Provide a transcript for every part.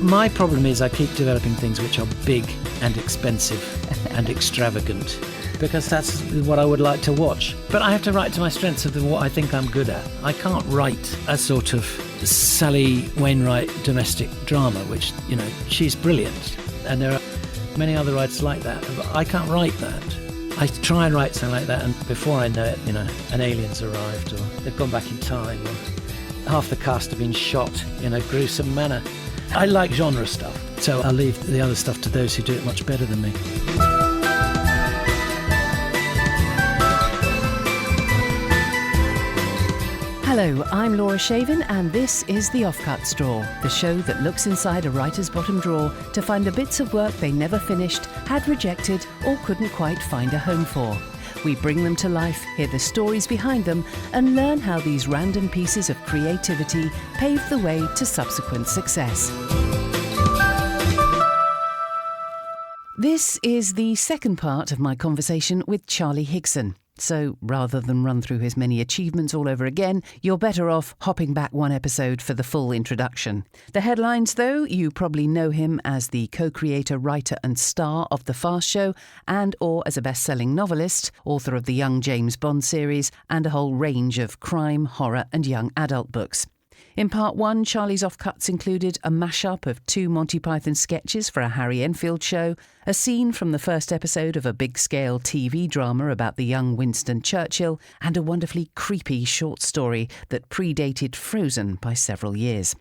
My problem is I keep developing things which are big and expensive and extravagant, because that's what I would like to watch. But I have to write to my strengths of what I think I'm good at. I can't write a sort of Sally Wainwright domestic drama, which, you know, she's brilliant. And there are many other writers like that, but I can't write that. I try and write something like that, and before I know it, you know, an alien's arrived, or they've gone back in time, or half the cast have been shot in a gruesome manner. I like genre stuff, so I'll leave the other stuff to those who do it much better than me. Hello, I'm Laura Shaven, and this is The Offcut Straw, the show that looks inside a writer's bottom drawer to find the bits of work they never finished, had rejected, or couldn't quite find a home for. We bring them to life, hear the stories behind them, and learn how these random pieces of creativity paved the way to subsequent success. This is the second part of my conversation with Charlie Higson. So, rather than run through his many achievements all over again, you're better off hopping back one episode for the full introduction. The headlines, though, you probably know him as the co-creator, writer and star of The Fast Show, and or as a best-selling novelist, author of the Young James Bond series, and a whole range of crime, horror and young adult books. In part one, Charlie's offcuts included a mashup of 2 Monty Python sketches for a Harry Enfield show, a scene from the first episode of a big-scale TV drama about the young Winston Churchill, and a wonderfully creepy short story that predated Frozen by several years.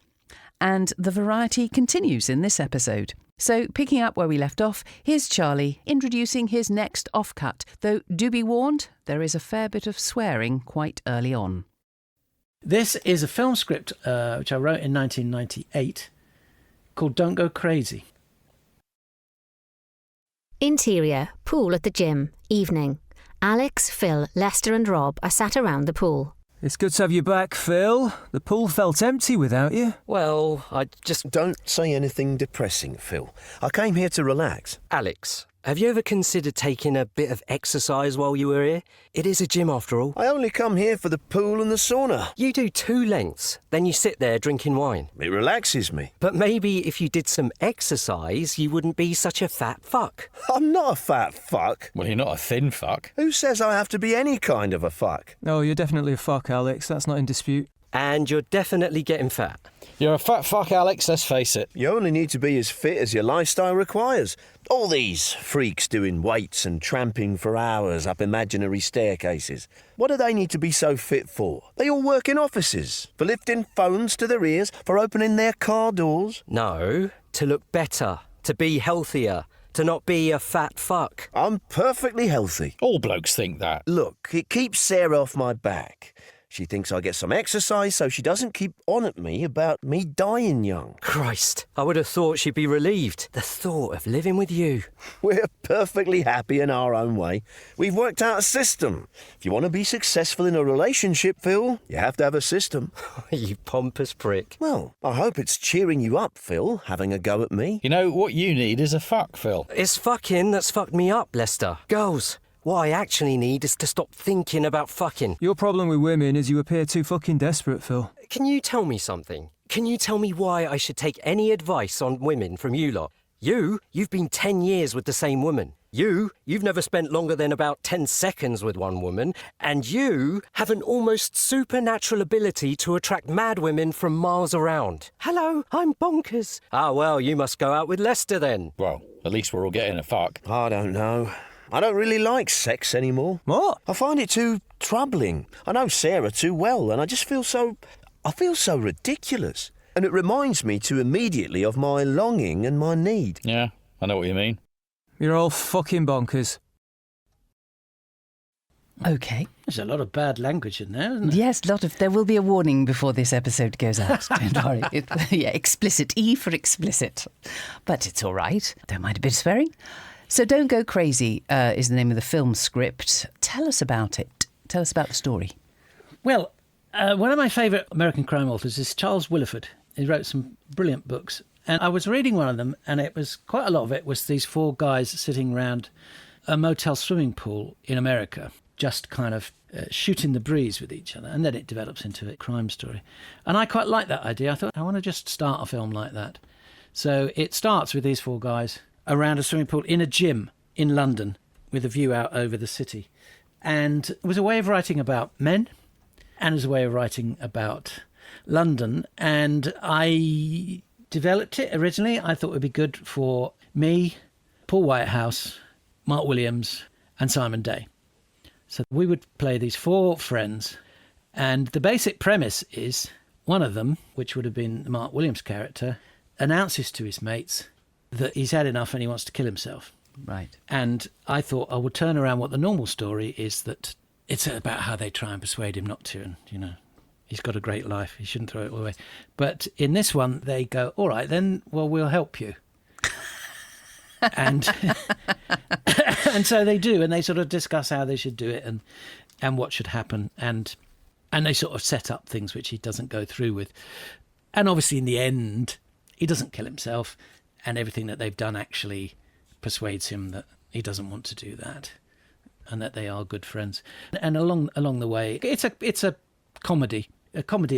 And the variety continues in this episode. So, picking up where we left off, here's Charlie introducing his next offcut, though do be warned, there is a fair bit of swearing quite early on. This is a film script which I wrote in 1998 called Don't Go Crazy. Interior, pool at the gym, evening. Alex, Phil, Lester and Rob are sat around the pool. It's good to have you back, Phil. The pool felt empty without you. Well, I just... Don't say anything depressing, Phil. I came here to relax. Alex, have you ever considered taking a bit of exercise while you were here? It is a gym after all. I only come here for the pool and the sauna. You do 2 lengths, then you sit there drinking wine. It relaxes me. But maybe if you did some exercise, you wouldn't be such a fat fuck. I'm not a fat fuck. Well, you're not a thin fuck. Who says I have to be any kind of a fuck? Oh, you're definitely a fuck, Alex. That's not in dispute. And you're definitely getting fat. You're a fat fuck, Alex, let's face it. You only need to be as fit as your lifestyle requires. All these freaks doing weights and tramping for hours up imaginary staircases. What do they need to be so fit for? They all work in offices, for lifting phones to their ears, for opening their car doors. No, to look better, to be healthier, to not be a fat fuck. I'm perfectly healthy. All blokes think that. Look, it keeps Sarah off my back. She thinks I get some exercise so she doesn't keep on at me about me dying young. Christ, I would have thought she'd be relieved. The thought of living with you. We're perfectly happy in our own way. We've worked out a system. If you want to be successful in a relationship, Phil, you have to have a system. You pompous prick. Well, I hope it's cheering you up, Phil, having a go at me. You know, what you need is a fuck, Phil. It's fucking that's fucked me up, Lester. Girls, what I actually need is to stop thinking about fucking. Your problem with women is you appear too fucking desperate, Phil. Can you tell me something? Can you tell me why I should take any advice on women from you lot? You've been 10 years with the same woman. You've never spent longer than about 10 seconds with one woman. And you have an almost supernatural ability to attract mad women from miles around. Hello, I'm bonkers. Ah, well, you must go out with Lester then. Well, at least we're all getting a fuck. I don't know. I don't really like sex anymore. What? I find it too troubling. I know Sarah too well, and I just feel so ridiculous. And it reminds me too immediately of my longing and my need. Yeah, I know what you mean. You're all fucking bonkers. OK. There's a lot of bad language in there, isn't there? Yes, there will be a warning before this episode goes out. Don't worry. Explicit. E for explicit. But it's all right. Don't mind a bit of swearing. So Don't Go Crazy is the name of the film script. Tell us about it. Tell us about the story. Well, one of my favourite American crime authors is Charles Willeford. He wrote some brilliant books. And I was reading one of them, and it was quite a lot of it was these 4 guys sitting around a motel swimming pool in America, just kind of shooting the breeze with each other. And then it develops into a crime story. And I quite like that idea. I thought, I want to just start a film like that. So it starts with these 4 guys around a swimming pool in a gym in London with a view out over the city. And it was a way of writing about men and it was a way of writing about London. And I developed it originally. I thought it would be good for me, Paul Whitehouse, Mark Williams and Simon Day. So we would play these 4 friends. And the basic premise is one of them, which would have been Mark Williams' character, announces to his mates that he's had enough and he wants to kill himself. Right. And I thought I would turn around what the normal story is, that it's about how they try and persuade him not to. And, you know, he's got a great life. He shouldn't throw it away. But in this one, they go, all right, then, well, we'll help you. and and so they do. And they sort of discuss how they should do it and what should happen. And they sort of set up things which he doesn't go through with. And obviously, in the end, he doesn't kill himself. And everything that they've done actually persuades him that he doesn't want to do that and that they are good friends. And along the way, it's a comedy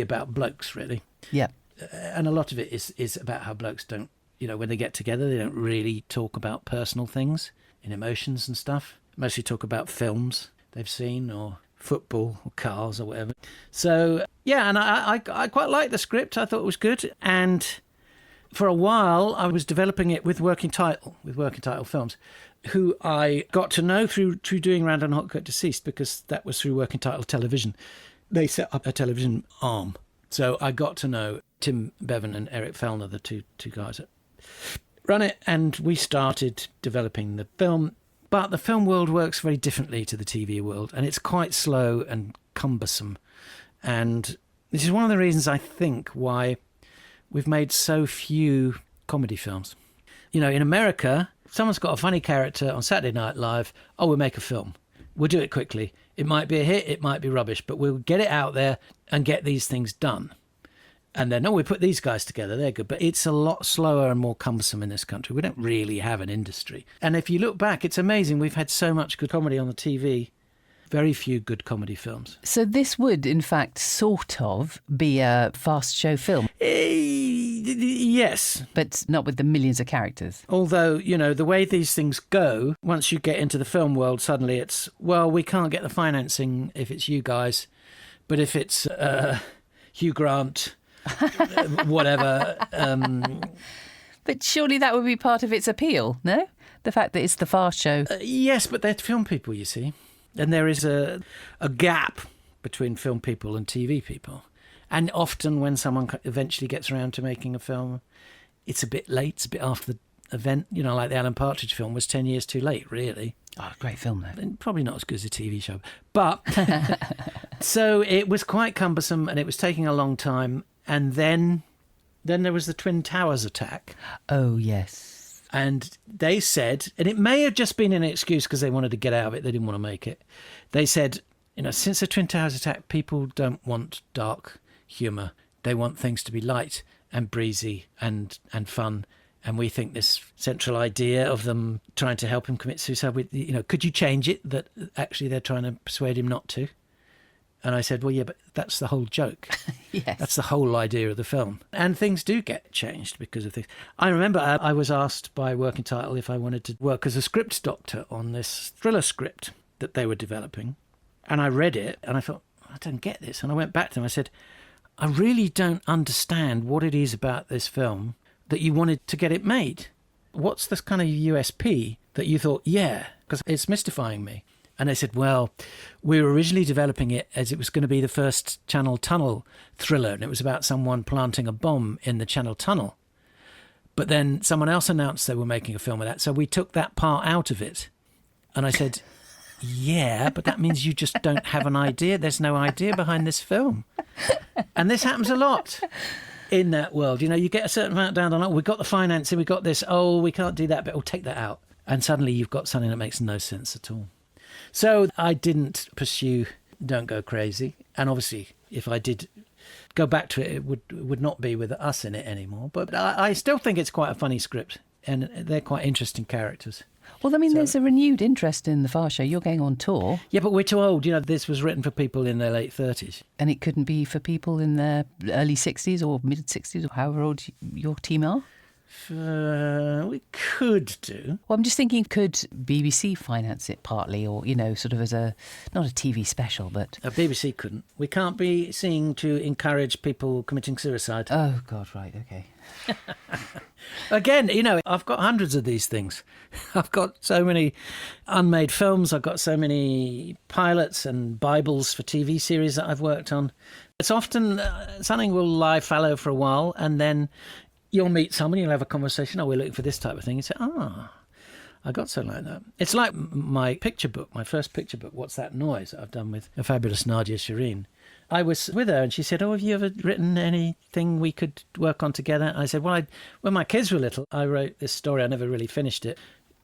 about blokes, really. Yeah. And a lot of it is about how blokes don't, you know, when they get together, they don't really talk about personal things and emotions and stuff. Mostly talk about films they've seen or football or cars or whatever. So, yeah, and I quite liked the script. I thought it was good. And for a while, I was developing it with Working Title Films, who I got to know through doing Randall Hopkirk Deceased, because that was through Working Title Television. They set up a television arm. So I got to know Tim Bevan and Eric Fellner, the two guys that run it, and we started developing the film. But the film world works very differently to the TV world, and it's quite slow and cumbersome. And this is one of the reasons, I think, why we've made so few comedy films. You know, in America, if someone's got a funny character on Saturday Night Live, we'll make a film. We'll do it quickly. It might be a hit, it might be rubbish, but we'll get it out there and get these things done. And then, we put these guys together, they're good. But it's a lot slower and more cumbersome in this country. We don't really have an industry. And if you look back, it's amazing. We've had so much good comedy on the TV. Very few good comedy films. So this would, in fact, sort of be a fast show film. Yes. But not with the millions of characters. Although, you know, the way these things go, once you get into the film world, suddenly it's, well, we can't get the financing if it's you guys. But if it's Hugh Grant, whatever. But surely that would be part of its appeal, no? The fact that it's the fast show. Yes, but they're film people, you see. And there is a gap between film people and TV people. And often when someone eventually gets around to making a film, it's a bit late, it's a bit after the event. You know, like the Alan Partridge film was 10 years too late, really. Oh, great film, though. And probably not as good as a TV show. But, so it was quite cumbersome and it was taking a long time. And then there was the Twin Towers attack. Oh, yes. And they said, and it may have just been an excuse because they wanted to get out of it, they didn't want to make it. They said, you know, since the Twin Towers attack, people don't want dark humour. They want things to be light and breezy and fun. And we think this central idea of them trying to help him commit suicide, you know, could you change it that actually they're trying to persuade him not to? And I said, well, yeah, but that's the whole joke. Yes. That's the whole idea of the film. And things do get changed because of things. I remember I was asked by Working Title if I wanted to work as a script doctor on this thriller script that they were developing. And I read it and I thought, I don't get this. And I went back to them. I said, I really don't understand what it is about this film that you wanted to get it made. What's this kind of USP that you thought, yeah, because it's mystifying me. And they said, well, we were originally developing it as it was going to be the first Channel Tunnel thriller, and it was about someone planting a bomb in the Channel Tunnel. But then someone else announced they were making a film of that, so we took that part out of it. And I said, yeah, but that means you just don't have an idea. There's no idea behind this film. And this happens a lot in that world. You know, you get a certain amount down the line, we've got the financing, we've got this, we can't do that, but we'll take that out. And suddenly you've got something that makes no sense at all. So I didn't pursue Don't Go Crazy. And obviously, if I did go back to it, it would not be with us in it anymore. But I still think it's quite a funny script. And they're quite interesting characters. Well, I mean, there's a renewed interest in the Fast Show. You're going on tour. Yeah, but we're too old. You know, this was written for people in their late 30s. And it couldn't be for people in their early 60s or mid-60s or however old your team are? We could do. Well, I'm just thinking, could BBC finance it partly, or, sort of as not a TV special, but... BBC couldn't. We can't be seen to encourage people committing suicide. Oh, God, right, OK. Again, I've got hundreds of these things. I've got so many unmade films. I've got so many pilots and Bibles for TV series that I've worked on. It's often something will lie fallow for a while, and then you'll meet someone, you'll have a conversation, we're looking for this type of thing. You say, I got something like that. It's like my picture book, my first picture book, What's That Noise, that I've done with a fabulous Nadia Shireen. I was with her and she said, have you ever written anything we could work on together? I said, well, when my kids were little, I wrote this story, I never really finished it,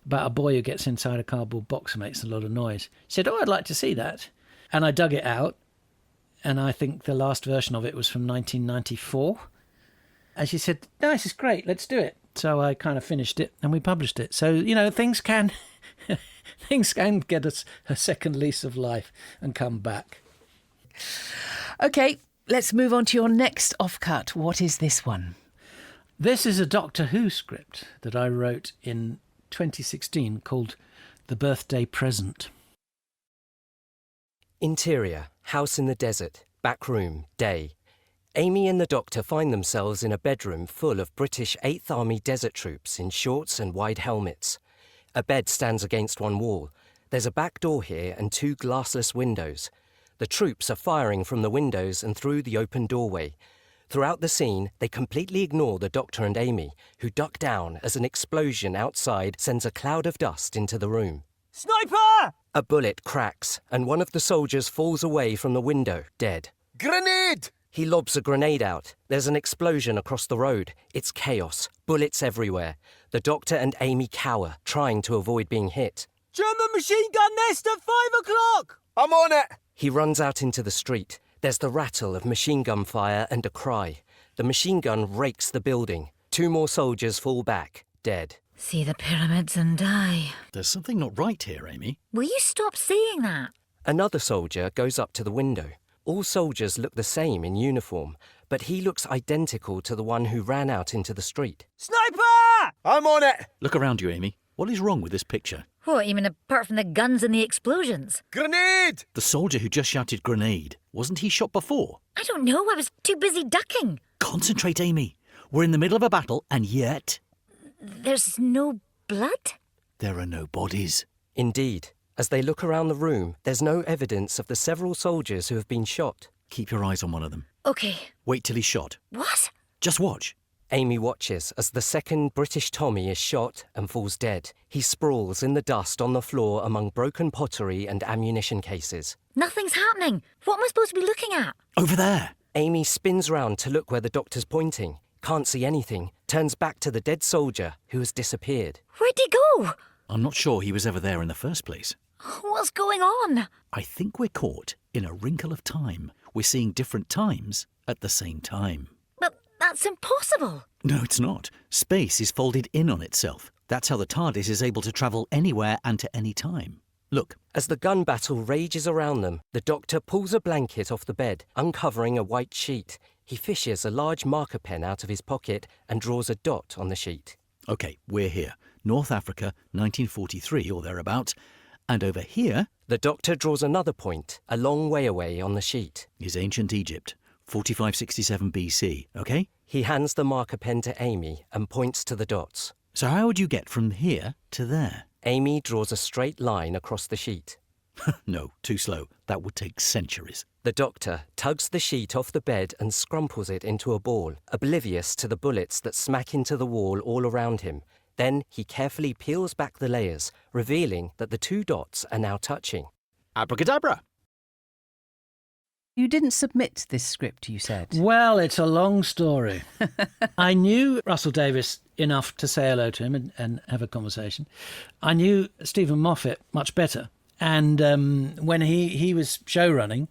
about a boy who gets inside a cardboard box and makes a lot of noise. She said, I'd like to see that. And I dug it out, and I think the last version of it was from 1994. And she said, no, this is great, let's do it. So I kind of finished it and we published it. So, things can get us a second lease of life and come back. OK, let's move on to your next offcut. What is this one? This is a Doctor Who script that I wrote in 2016 called The Birthday Present. Interior, house in the desert, back room, day. Amy and the Doctor find themselves in a bedroom full of British 8th Army desert troops in shorts and wide helmets. A bed stands against one wall. There's a back door here and 2 glassless windows. The troops are firing from the windows and through the open doorway. Throughout the scene, they completely ignore the Doctor and Amy, who duck down as an explosion outside sends a cloud of dust into the room. Sniper! A bullet cracks, and one of the soldiers falls away from the window, dead. Grenade! He lobs a grenade out. There's an explosion across the road. It's chaos. Bullets everywhere. The Doctor and Amy cower, trying to avoid being hit. German machine gun nest at 5 o'clock! I'm on it! He runs out into the street. There's the rattle of machine gun fire and a cry. The machine gun rakes the building. 2 more soldiers fall back, dead. See the pyramids and die. There's something not right here, Amy. Will you stop saying that? Another soldier goes up to the window. All soldiers look the same in uniform, but he looks identical to the one who ran out into the street. Sniper! I'm on it! Look around you, Amy. What is wrong with this picture? What, you mean apart from the guns and the explosions? Grenade! The soldier who just shouted grenade, wasn't he shot before? I don't know, I was too busy ducking. Concentrate, Amy. We're in the middle of a battle, and yet... There's no blood? there are no bodies. Indeed. As they look around the room, there's no evidence of the several soldiers who have been shot. Keep your eyes on one of them. OK. Wait till he's shot. What? Just watch. Amy watches as the second British Tommy is shot and falls dead. He sprawls in the dust on the floor among broken pottery and ammunition cases. Nothing's happening. What am I supposed to be looking at? Over there. Amy spins round to look where the doctor's pointing. Can't see anything. Turns back to the dead soldier who has disappeared. Where'd he go? I'm not sure he was ever there in the first place. What's going on? I think we're caught in a wrinkle of time. We're seeing different times at the same time. But that's impossible. No, it's not. Space is folded in on itself. That's how the TARDIS is able to travel anywhere and to any time. Look. As the gun battle rages around them, the doctor pulls a blanket off the bed, uncovering a white sheet. He fishes a large marker pen out of his pocket and draws a dot on the sheet. OK, we're here. North Africa, 1943 or thereabouts. And over here... The doctor draws another point, a long way away on the sheet. Is ancient Egypt, 4567 BC, OK? He hands the marker pen to Amy and points to the dots. So how would you get from here to there? Amy draws a straight line across the sheet. No, too slow. That would take centuries. The doctor tugs the sheet off the bed and scrumples it into a ball, oblivious to the bullets that smack into the wall all around him. Then he carefully peels back the layers, revealing that the two dots are now touching. Abracadabra! You didn't submit this script, you said. Well, it's a long story. I knew Russell Davies enough to say hello to him and have a conversation. I knew Stephen Moffat much better. And when he was showrunning,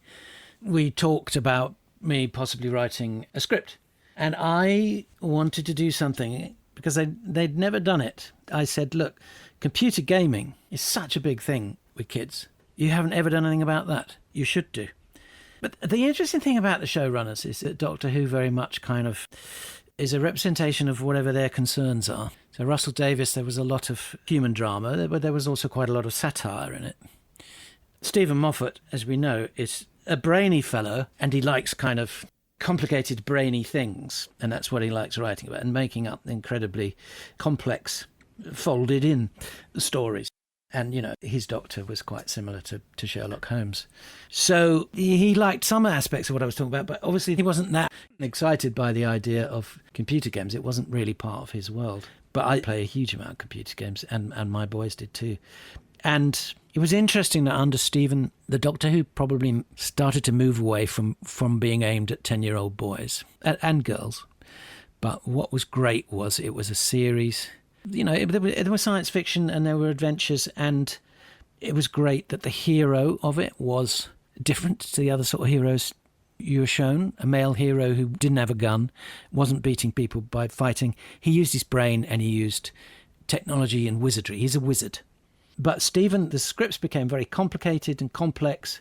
we talked about me possibly writing a script. And I wanted to do something because they'd never done it. I said, look, computer gaming is such a big thing with kids. You haven't ever done anything about that. You should do. But the interesting thing about the showrunners is that Doctor Who very much kind of is a representation of whatever their concerns are. So Russell Davies, there was a lot of human drama, but there was also quite a lot of satire in it. Stephen Moffat, as we know, is a brainy fellow, and he likes kind of complicated, brainy things, and that's what he likes writing about, and making up incredibly complex, folded-in stories. And, you know, his Doctor was quite similar to Sherlock Holmes. So he liked some aspects of what I was talking about, but obviously he wasn't that excited by the idea of computer games. It wasn't really part of his world. But I play a huge amount of computer games, and my boys did too. And it was interesting that under Stephen, the Doctor Who probably started to move away from being aimed at 10-year-old boys and girls. But what was great was it was a series. You know, there was science fiction and there were adventures, and it was great that the hero of it was different to the other sort of heroes you were shown. A male hero who didn't have a gun, wasn't beating people by fighting. He used his brain and he used technology and wizardry. He's a wizard. But Stephen, the scripts became very complicated and complex,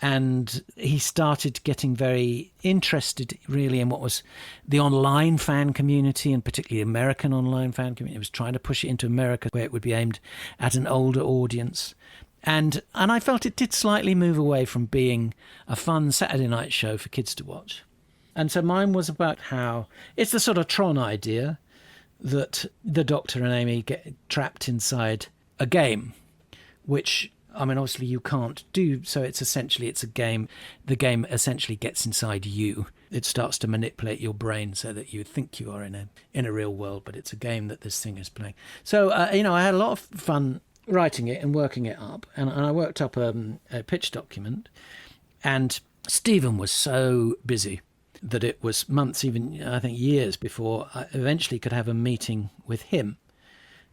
and he started getting very interested really in what was the online fan community, and particularly American online fan community. He was trying to push it into America where it would be aimed at an older audience. And I felt it did slightly move away from being a fun Saturday night show for kids to watch. And so mine was about how it's the sort of Tron idea that the Doctor and Amy get trapped inside a game, which, I mean, obviously you can't do. So it's a game. The game essentially gets inside you. It starts to manipulate your brain so that you think you are in a real world, but it's a game that this thing is playing. So, I had a lot of fun writing it and working it up. And I worked up a pitch document. And Stephen was so busy that it was months, even I think years, before I eventually could have a meeting with him.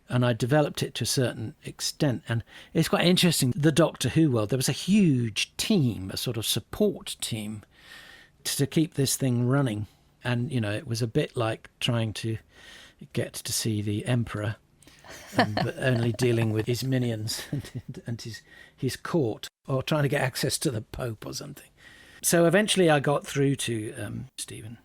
And I developed it to a certain extent. And it's quite interesting, the Doctor Who world, there was a huge team, a sort of support team to keep this thing running. And, you know, it was a bit like trying to get to see the Emperor, but only dealing with his minions and his court, or trying to get access to the Pope or something. So eventually I got through to Stephen.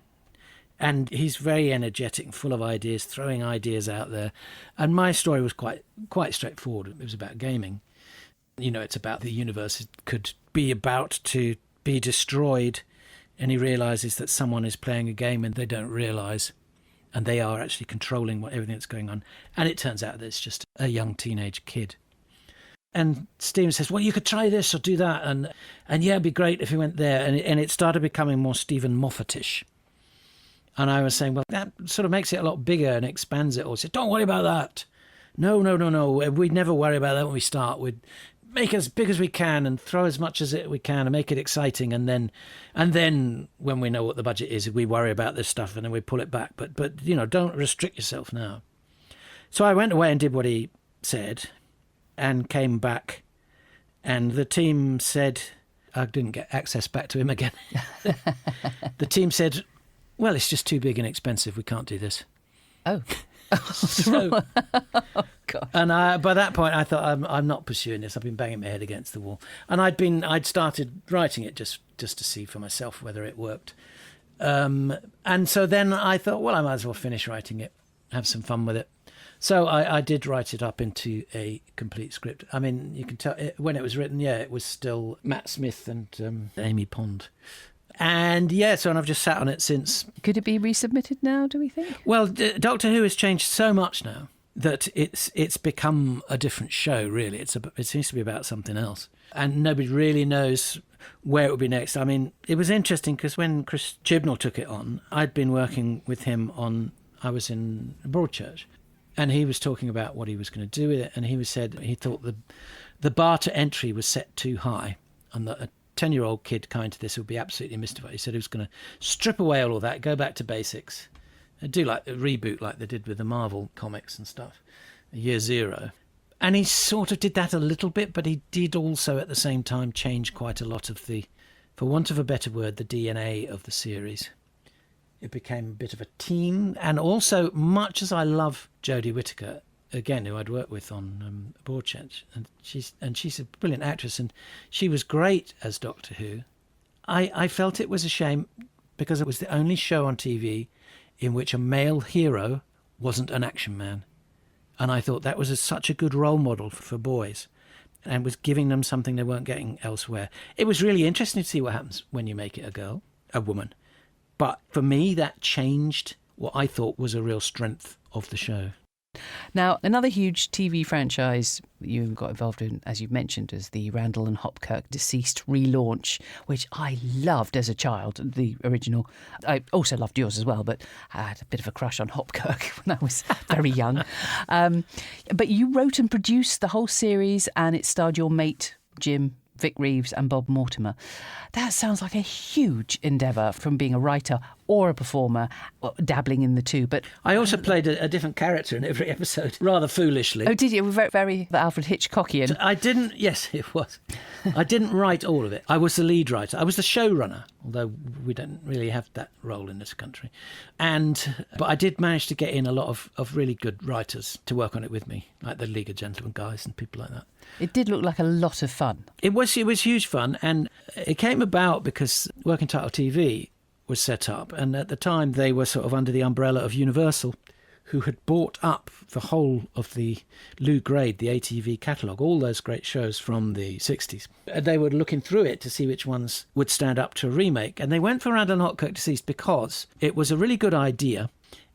And he's very energetic and full of ideas, throwing ideas out there. And my story was quite straightforward. It was about gaming. You know, it's about the universe could be about to be destroyed, and he realises that someone is playing a game and they don't realise, and they are actually controlling everything that's going on. And it turns out that it's just a young teenage kid. And Stephen says, well, you could try this or do that. And yeah, it'd be great if you went there. And it started becoming more Stephen Moffatish. And I was saying, well, that sort of makes it a lot bigger and expands it all. He said, don't worry about that. No. We'd never worry about that when we start. We'd make it as big as we can and throw as much as we can and make it exciting. And then when we know what the budget is, we worry about this stuff and then we pull it back. But you know, don't restrict yourself now. So I went away and did what he said and came back. And the team said, I didn't get access back to him again. The team said, well, it's just too big and expensive. We can't do this. Oh. So, oh, God. And by that point, I thought, I'm not pursuing this. I've been banging my head against the wall. And I'd started writing it just to see for myself whether it worked. And so then I thought, well, I might as well finish writing it, have some fun with it. So I did write it up into a complete script. I mean, you can tell when it was written, it was still Matt Smith and Amy Pond. And so I've just sat on it since. Could it be resubmitted now, do we think? Well, Doctor Who has changed so much now that it's become a different show, really. It seems to be about something else. And nobody really knows where it will be next. I mean, it was interesting because when Chris Chibnall took it on, I'd been working with him I was in Broadchurch, and he was talking about what he was going to do with it. And he said he thought the bar to entry was set too high, and that a 10-year-old kid coming to this would be absolutely mystified. He said he was going to strip away all of that, go back to basics, and do like a reboot like they did with the Marvel comics and stuff, Year Zero. And he sort of did that a little bit, but he did also at the same time change quite a lot of for want of a better word, the DNA of the series. It became a bit of a team. And also, much as I love Jodie Whittaker, again, who I'd worked with on Broadchurch, and she's a brilliant actress, and she was great as Doctor Who. I felt it was a shame because it was the only show on TV in which a male hero wasn't an action man. And I thought that was such a good role model for boys and was giving them something they weren't getting elsewhere. It was really interesting to see what happens when you make it a woman. But for me, that changed what I thought was a real strength of the show. Now, another huge TV franchise you got involved in, as you've mentioned, is the Randall and Hopkirk Deceased relaunch, which I loved as a child, the original. I also loved yours as well, but I had a bit of a crush on Hopkirk when I was very young. But you wrote and produced the whole series, and it starred your mate, Jim, Vic Reeves and Bob Mortimer. That sounds like a huge endeavour from being a writer or a performer, dabbling in the two. But I also played a different character in every episode, rather foolishly. Oh, did you? Very, very Alfred Hitchcockian. I didn't, yes, it was. I didn't write all of it. I was the lead writer. I was the showrunner, although we don't really have that role in this country. But I did manage to get in a lot of really good writers to work on it with me, like the League of Gentlemen guys and people like that. It did look like a lot of fun. It was huge fun, and it came about because Working Title TV was set up, and at the time they were sort of under the umbrella of Universal, who had bought up the whole of the Lou Grade, the ATV catalogue, all those great shows from the 60s. And they were looking through it to see which ones would stand up to a remake, and they went for Randall Hopkirk Deceased because it was a really good idea.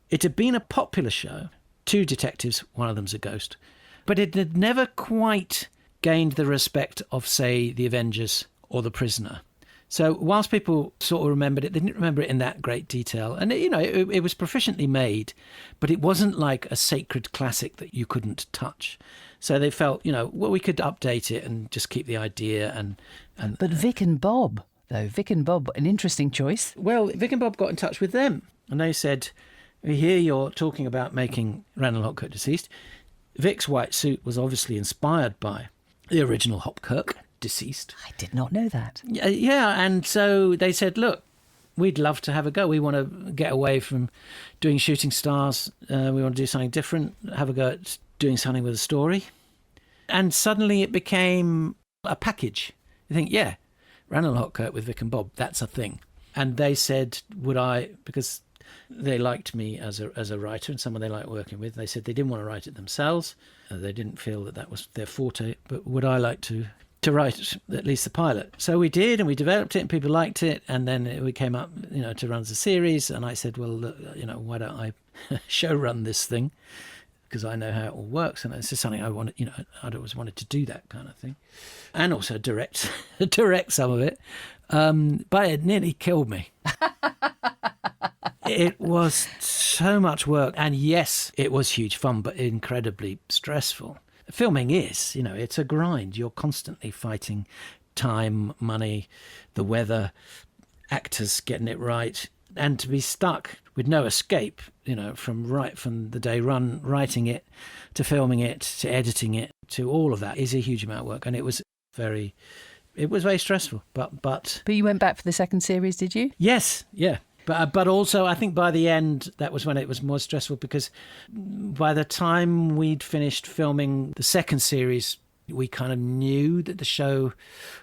It had been a popular show, 2 detectives, one of them's a ghost, but it had never quite gained the respect of, say, The Avengers or The Prisoner. So whilst people sort of remembered it, they didn't remember it in that great detail. And, it was proficiently made, but it wasn't like a sacred classic that you couldn't touch. So they felt, we could update it and just keep the idea. But Vic and Bob, an interesting choice. Well, Vic and Bob got in touch with them and they said, we hear you're talking about making Randall Hopkirk Deceased. Vic's white suit was obviously inspired by the original Hopkirk Deceased. I did not know that. Yeah, and so they said, look, we'd love to have a go. We want to get away from doing Shooting Stars. We want to do something different, have a go at doing something with a story. And suddenly it became a package. You think, yeah, Randall Hopkirk with Vic and Bob, that's a thing. And they said, would I, because they liked me as a writer and someone they liked working with, they said they didn't want to write it themselves. They didn't feel that was their forte, but would I like to write at least the pilot? So we did, and we developed it, and people liked it, and then we came up, to run as a series, and I said, well, why don't I show run this thing, because I know how it all works, and it's just something I wanted, I'd always wanted to do that kind of thing, and also direct some of it, but it nearly killed me. It was so much work, and yes, it was huge fun, but incredibly stressful. Filming is, it's a grind. You're constantly fighting time, money, the weather, actors getting it right, and to be stuck with no escape, from the day run, writing it, to filming it, to editing it, to all of that is a huge amount of work, and it was very stressful. But you went back for the second series, did you? Yes, yeah. But also, I think by the end, that was when it was more stressful, because by the time we'd finished filming the second series, we kind of knew that the show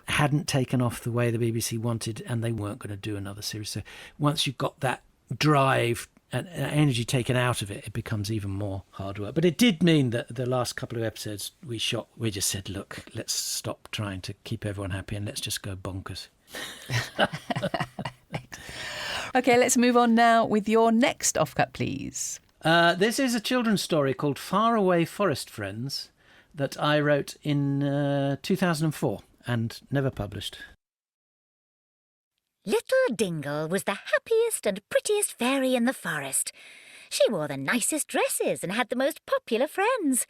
hadn't taken off the way the BBC wanted, and they weren't going to do another series. So once you've got that drive and energy taken out of it, it becomes even more hard work. But it did mean that the last couple of episodes we shot, we just said, look, let's stop trying to keep everyone happy and let's just go bonkers. OK, let's move on now with your next offcut, please. This is a children's story called Faraway Forest Friends that I wrote in 2004 and never published. Little Dingle was the happiest and prettiest fairy in the forest. She wore the nicest dresses and had the most popular friends.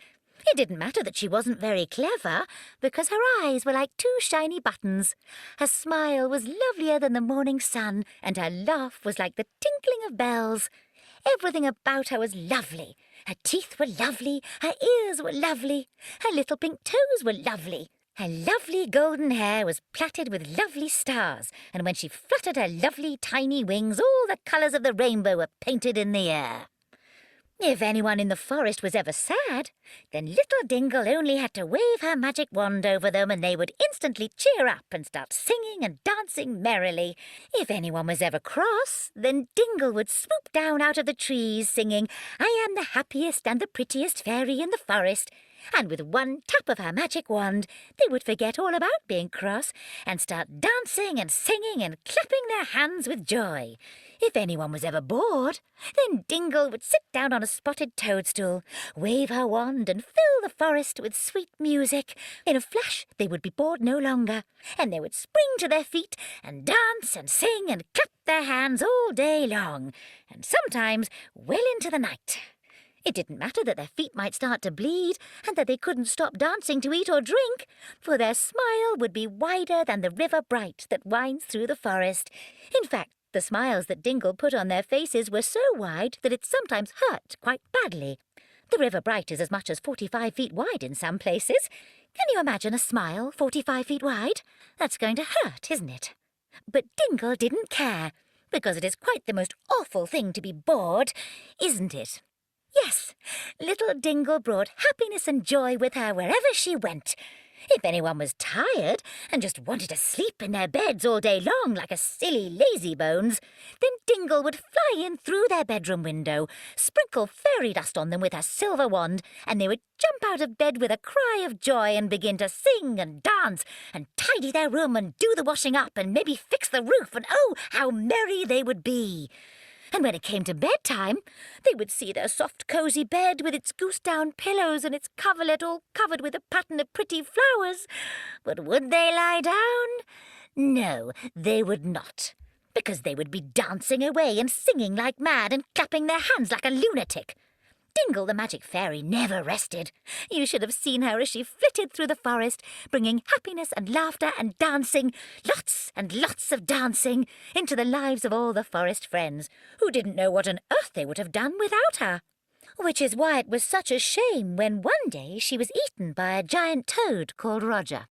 It didn't matter that she wasn't very clever, because her eyes were like 2 shiny buttons. Her smile was lovelier than the morning sun, and her laugh was like the tinkling of bells. Everything about her was lovely. Her teeth were lovely, her ears were lovely, her little pink toes were lovely. Her lovely golden hair was plaited with lovely stars, and when she fluttered her lovely tiny wings, all the colours of the rainbow were painted in the air. If anyone in the forest was ever sad, then little Dingle only had to wave her magic wand over them and they would instantly cheer up and start singing and dancing merrily. If anyone was ever cross, then Dingle would swoop down out of the trees singing, "I am the happiest and the prettiest fairy in the forest." And with one tap of her magic wand, they would forget all about being cross and start dancing and singing and clapping their hands with joy. If anyone was ever bored, then Dingle would sit down on a spotted toadstool, wave her wand and fill the forest with sweet music. In a flash, they would be bored no longer, and they would spring to their feet and dance and sing and clap their hands all day long, and sometimes well into the night. It didn't matter that their feet might start to bleed and that they couldn't stop dancing to eat or drink, for their smile would be wider than the River Bright that winds through the forest. In fact, the smiles that Dingle put on their faces were so wide that it sometimes hurt quite badly. The River Bright is as much as 45 feet wide in some places. Can you imagine a smile 45 feet wide? That's going to hurt, isn't it? But Dingle didn't care, because it is quite the most awful thing to be bored, isn't it? Yes, little Dingle brought happiness and joy with her wherever she went. If anyone was tired and just wanted to sleep in their beds all day long like a silly lazybones, then Dingle would fly in through their bedroom window, sprinkle fairy dust on them with her silver wand, and they would jump out of bed with a cry of joy and begin to sing and dance and tidy their room and do the washing up and maybe fix the roof, and oh, how merry they would be. And when it came to bedtime, they would see their soft, cosy bed with its goose-down pillows and its coverlet all covered with a pattern of pretty flowers. But would they lie down? No, they would not, because they would be dancing away and singing like mad and clapping their hands like a lunatic. Dingle the Magic Fairy never rested. You should have seen her as she flitted through the forest, bringing happiness and laughter and dancing, lots and lots of dancing, into the lives of all the forest friends, who didn't know what on earth they would have done without her. Which is why it was such a shame when one day she was eaten by a giant toad called Roger.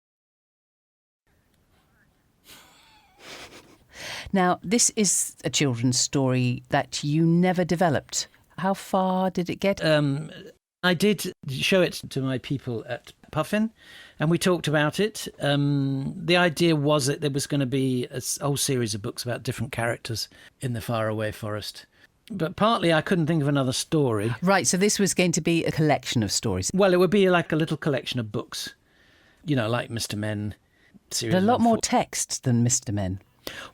Now, this is a children's story that you never developed. How far did it get? I did show it to my people at Puffin, and we talked about it. The idea was that there was going to be a whole series of books about different characters in the faraway forest. But partly I couldn't think of another story. Right, so this was going to be a collection of stories. Well, it would be like a little collection of books, you know, like Mr. Men. Series But a lot more text than Mr. Men.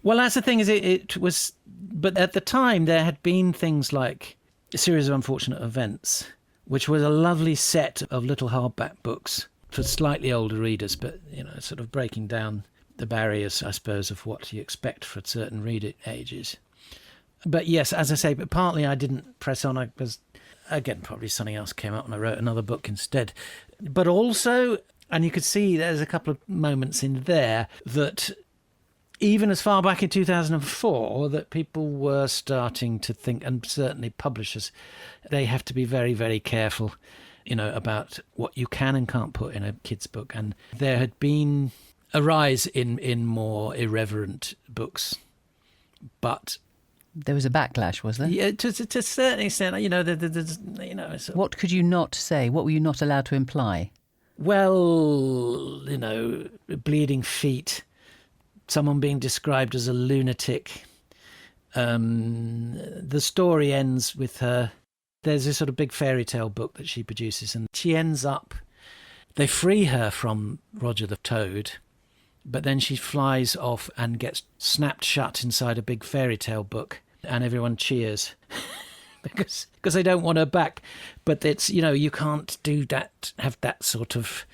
Well, that's the thing, is it was... But at the time, there had been things like A Series of Unfortunate Events, which was a lovely set of little hardback books for slightly older readers, but, you know, sort of breaking down the barriers, I suppose, of what you expect for certain reader ages. But yes, as I say, but partly I didn't press on because, again, probably something else came up and I wrote another book instead. But also, and you could see there's a couple of moments in there that even as far back in 2004 that people were starting to think, and certainly publishers, they have to be very, very careful, you know, about what you can and can't put in a kid's book. And there had been a rise in more irreverent books, but there was a backlash, was there? Yeah, to a certain extent, you know, What could you not say? What were you not allowed to imply? Well, you know, bleeding feet, someone being described as a lunatic. The story ends with her. There's this sort of big fairy tale book that she produces, and she ends up. They free her from Roger the Toad, but then she flies off and gets snapped shut inside a big fairy tale book, and everyone cheers because they don't want her back. But it's, you know, you can't do that, have that sort of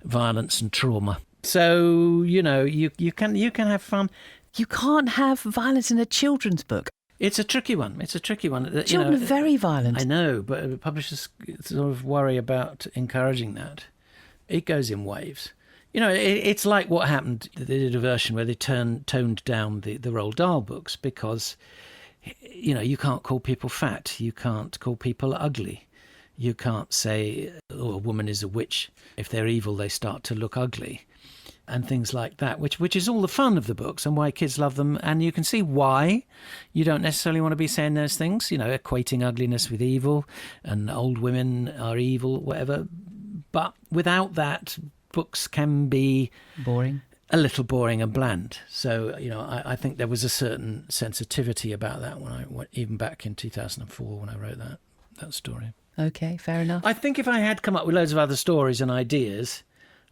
violence and trauma. So, you know, you can have fun. You can't have violence in a children's book. It's a tricky one. Children are very violent. I know, but publishers sort of worry about encouraging that. It goes in waves. You know, it's like what happened. They did a version where they toned down the Roald Dahl books because, you know, you can't call people fat. You can't call people ugly. You can't say, oh, a woman is a witch. If they're evil, they start to look ugly. and things like that, which is all the fun of the books and why kids love them. And you can see why you don't necessarily want to be saying those things, equating ugliness with evil and old women are evil, whatever. But without that, books can be Boring. A little boring and bland. So, I think there was a certain sensitivity about that when I went, even back in 2004 when I wrote that story. Okay, fair enough. I think if I had come up with loads of other stories and ideas,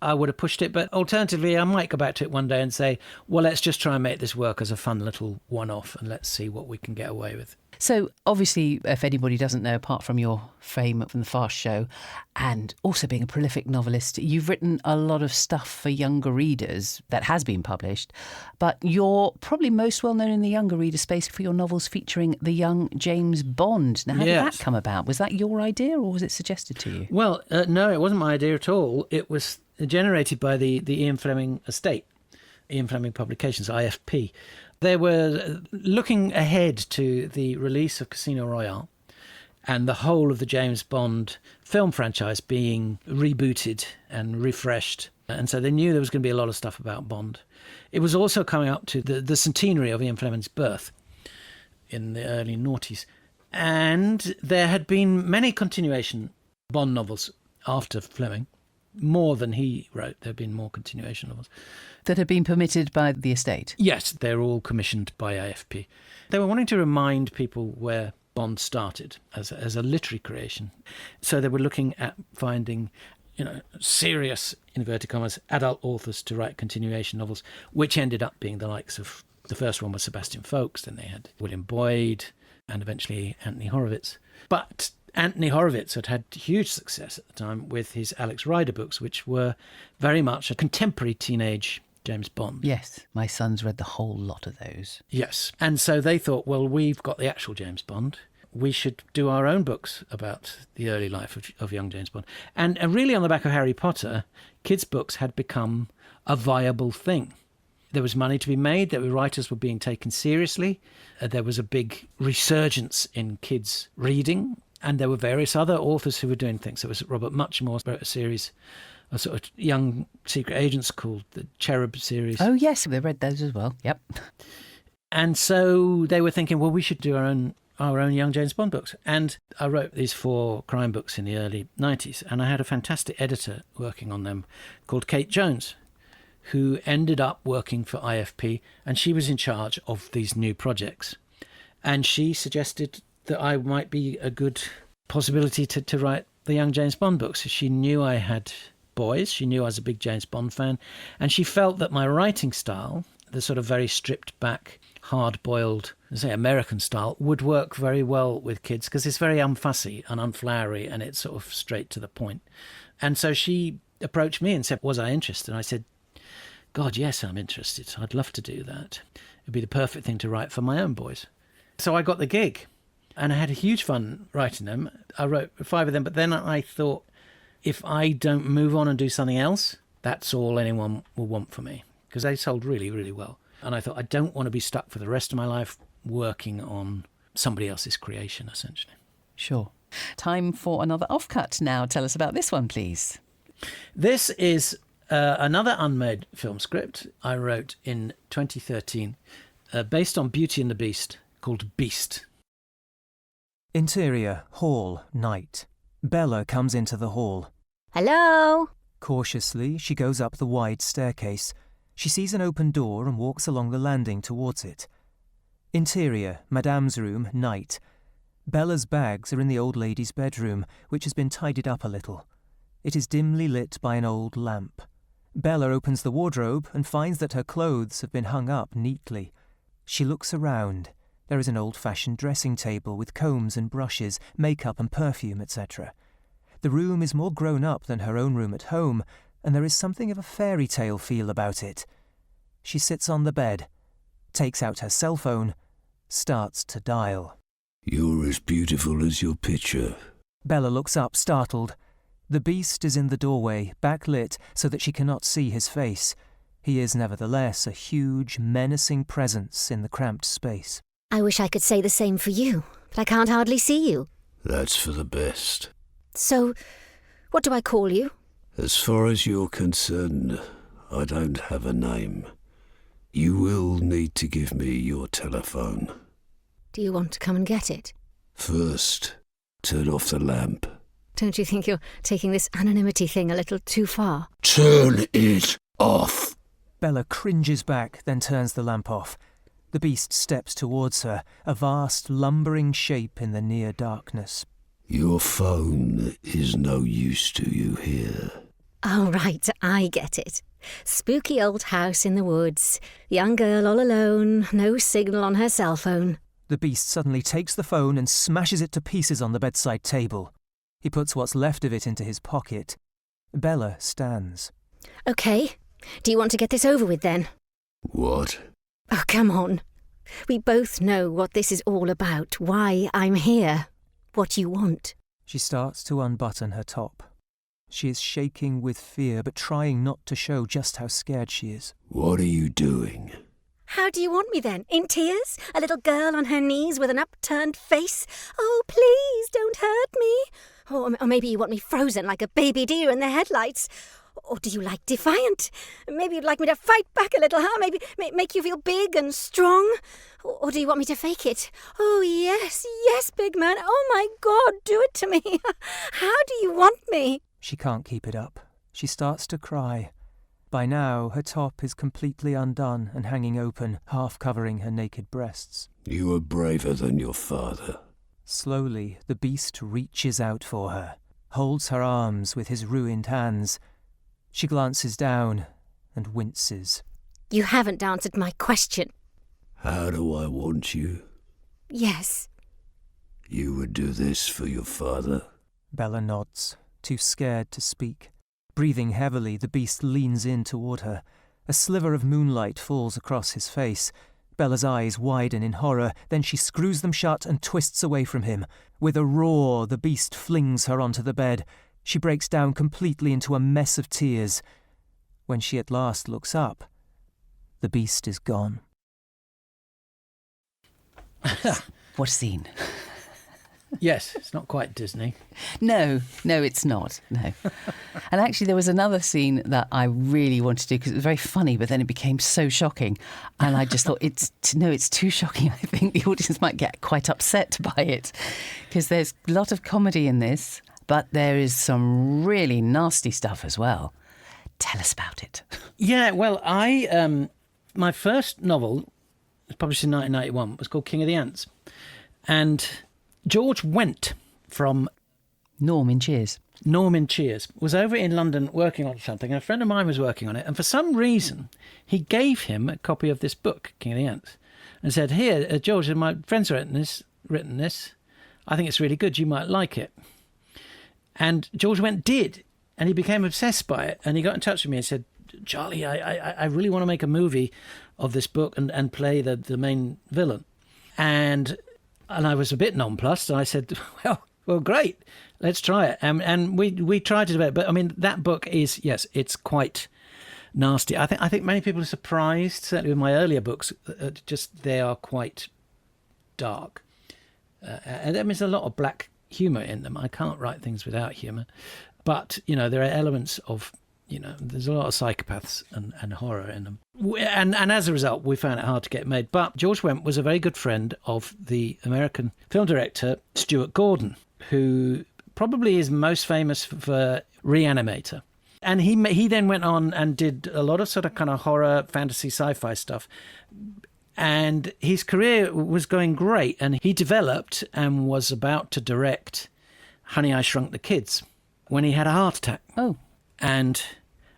I would have pushed it. But alternatively, I might go back to it one day and say, well, let's just try and make this work as a fun little one-off and let's see what we can get away with. So, obviously, if anybody doesn't know, apart from your fame from the Fast Show and also being a prolific novelist, you've written a lot of stuff for younger readers that has been published, but you're probably most well known in the younger reader space for your novels featuring the young James Bond. Now, how did that come about? Was that your idea or was it suggested to you? Well, no, it wasn't my idea at all. It was generated by the Ian Fleming estate, Ian Fleming Publications, IFP. They were looking ahead to the release of Casino Royale and the whole of the James Bond film franchise being rebooted and refreshed. And so they knew there was going to be a lot of stuff about Bond. It was also coming up to the centenary of Ian Fleming's birth in the early noughties. And there had been many continuation Bond novels after Fleming, more than he wrote. There had been more continuation novels. That had been permitted by the estate? Yes, they were all commissioned by IFP. They were wanting to remind people where Bond started as a literary creation. So they were looking at finding, serious, inverted commas, adult authors to write continuation novels, which ended up being the likes of, the first one was Sebastian Faulks, then they had William Boyd, and eventually Anthony Horowitz. But Anthony Horowitz had huge success at the time with his Alex Rider books, which were very much a contemporary teenage James Bond. Yes, my son's read the whole lot of those. Yes, and so they thought, well, we've got the actual James Bond. We should do our own books about the early life of young James Bond. And really on the back of Harry Potter, kids' books had become a viable thing. There was money to be made, the writers were being taken seriously, there was a big resurgence in kids' reading, and there were various other authors who were doing things. There was Robert Muchmore wrote a series of sort of young secret agents called the Cherub series. Oh, yes, we read those as well. Yep. And so they were thinking, well, we should do our own young James Bond books. And I wrote these 4 crime books in the early 90s, and I had a fantastic editor working on them called Kate Jones, who ended up working for IFP, and she was in charge of these new projects. And she suggested that I might be a good possibility to write the young James Bond books. She knew I had boys, she knew I was a big James Bond fan, and she felt that my writing style, the sort of very stripped back, hard-boiled, say American style, would work very well with kids because it's very unfussy and unflowery and it's sort of straight to the point. And so she approached me and said, was I interested? And I said, God, yes, I'm interested. I'd love to do that. It'd be the perfect thing to write for my own boys. So I got the gig and I had a huge fun writing them. I wrote 5 of them, but then I thought, if I don't move on and do something else, that's all anyone will want for me, because they sold really, really well. And I thought, I don't want to be stuck for the rest of my life working on somebody else's creation, essentially. Sure. Time for another offcut now. Tell us about this one, please. This is another unmade film script I wrote in 2013, based on Beauty and the Beast, called Beast. Interior, hall, night. Bella comes into the hall. Hello? Cautiously, she goes up the wide staircase. She sees an open door and walks along the landing towards it. Interior, Madame's room, night. Bella's bags are in the old lady's bedroom, which has been tidied up a little. It is dimly lit by an old lamp. Bella opens the wardrobe and finds that her clothes have been hung up neatly. She looks around. There is an old-fashioned dressing table with combs and brushes, makeup and perfume, etc. The room is more grown up than her own room at home, and there is something of a fairy tale feel about it. She sits on the bed, takes out her cell phone, starts to dial. You're as beautiful as your picture. Bella looks up, startled. The Beast is in the doorway, backlit so that she cannot see his face. He is nevertheless a huge, menacing presence in the cramped space. I wish I could say the same for you, but I can't hardly see you. That's for the best. So, what do I call you? As far as you're concerned, I don't have a name. You will need to give me your telephone. Do you want to come and get it? First, turn off the lamp. Don't you think you're taking this anonymity thing a little too far? Turn it off! Bella cringes back, then turns the lamp off. The beast steps towards her, a vast, lumbering shape in the near darkness. Your phone is no use to you here. Oh, right, I get it. Spooky old house in the woods. Young girl all alone, no signal on her cell phone. The beast suddenly takes the phone and smashes it to pieces on the bedside table. He puts what's left of it into his pocket. Bella stands. OK, do you want to get this over with then? What? Oh, come on. We both know what this is all about, why I'm here, what you want. She starts to unbutton her top. She is shaking with fear, but trying not to show just how scared she is. What are you doing? How do you want me then? In tears? A little girl on her knees with an upturned face? Oh, please, don't hurt me. Or maybe you want me frozen like a baby deer in the headlights. Or do you like defiant? Maybe you'd like me to fight back a little, huh? Maybe make you feel big and strong? Or do you want me to fake it? Oh, yes, big man. Oh, my God, do it to me. How do you want me? She can't keep it up. She starts to cry. By now, her top is completely undone and hanging open, half covering her naked breasts. You are braver than your father. Slowly, the beast reaches out for her, holds her arms with his ruined hands. She glances down and winces. You haven't answered my question. How do I want you? Yes. You would do this for your father? Bella nods, too scared to speak. Breathing heavily, the beast leans in toward her. A sliver of moonlight falls across his face. Bella's eyes widen in horror, then she screws them shut and twists away from him. With a roar, the beast flings her onto the bed. She breaks down completely into a mess of tears. When she at last looks up, the beast is gone. What a scene. Yes, it's not quite Disney. No, it's not. No. And actually, there was another scene that I really wanted to do because it was very funny, but then it became so shocking. And I just thought, it's too shocking. I think the audience might get quite upset by it because there's a lot of comedy in this, but there is some really nasty stuff as well. Tell us about it. Yeah, well, my first novel, was published in 1991, was called King of the Ants. And George Wendt from Norm in Cheers was over in London working on something, and a friend of mine was working on it, and for some reason he gave him a copy of this book, King of the Ants, and said, here, George, my friend's written this. I think it's really good. You might like it. And George did, and he became obsessed by it, and he got in touch with me and said, Charlie, I really want to make a movie of this book and play the main villain. And I was a bit nonplussed, and I said, well, great, let's try it. And we tried to do it, but I mean, that book is, yes, it's quite nasty. I think many people are surprised, certainly with my earlier books, they are quite dark. And there's a lot of black humour in them. I can't write things without humour. But, there are elements of, there's a lot of psychopaths and horror in them. And as a result, we found it hard to get made. But George Wendt was a very good friend of the American film director Stuart Gordon, who probably is most famous for Reanimator. And he then went on and did a lot of sort of kind of horror, fantasy, sci-fi stuff. And his career was going great. And he developed and was about to direct Honey, I Shrunk the Kids when he had a heart attack. Oh. And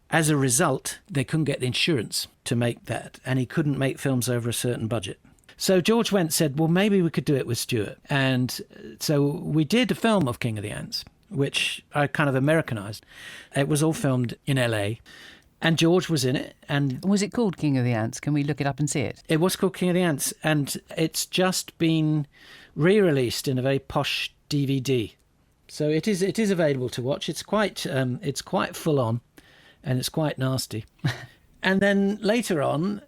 as a result, they couldn't get the insurance to make that, and he couldn't make films over a certain budget. So George Wendt said, well, maybe we could do it with Stuart. And so we did a film of King of the Ants, which I kind of Americanized. It was all filmed in LA, and George was in it. And was it called King of the Ants? Can we look it up and see it? It was called King of the Ants, and it's just been re-released in a very posh DVD. So it is available to watch. It's quite full on, and it's quite nasty. And then later on,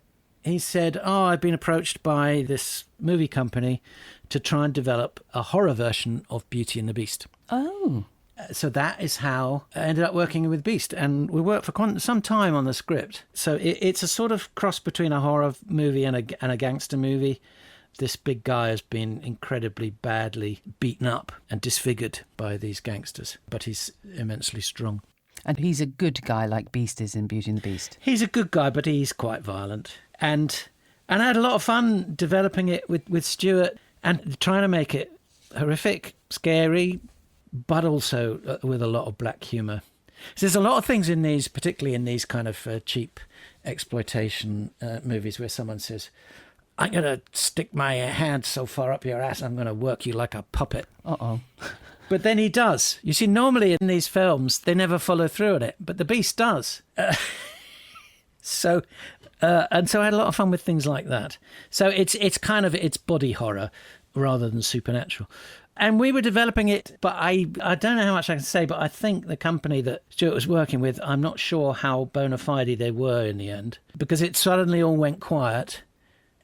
he said, I've been approached by this movie company to try and develop a horror version of Beauty and the Beast. Oh. So that is how I ended up working with Beast. And we worked for some time on the script. So it's a sort of cross between a horror movie and a gangster movie. This big guy has been incredibly badly beaten up and disfigured by these gangsters, but he's immensely strong. And he's a good guy like Beast is in Beauty and the Beast. He's a good guy, but he's quite violent. And I had a lot of fun developing it with Stuart and trying to make it horrific, scary, but also with a lot of black humour. So there's a lot of things in these, particularly in these kind of cheap exploitation movies where someone says, I'm going to stick my hand so far up your ass, I'm going to work you like a puppet. Uh-oh. But then he does. You see, normally in these films, they never follow through on it, but the Beast does. So I had a lot of fun with things like that. So it's body horror rather than supernatural. And we were developing it, but I don't know how much I can say, but I think the company that Stuart was working with, I'm not sure how bona fide they were in the end, because it suddenly all went quiet.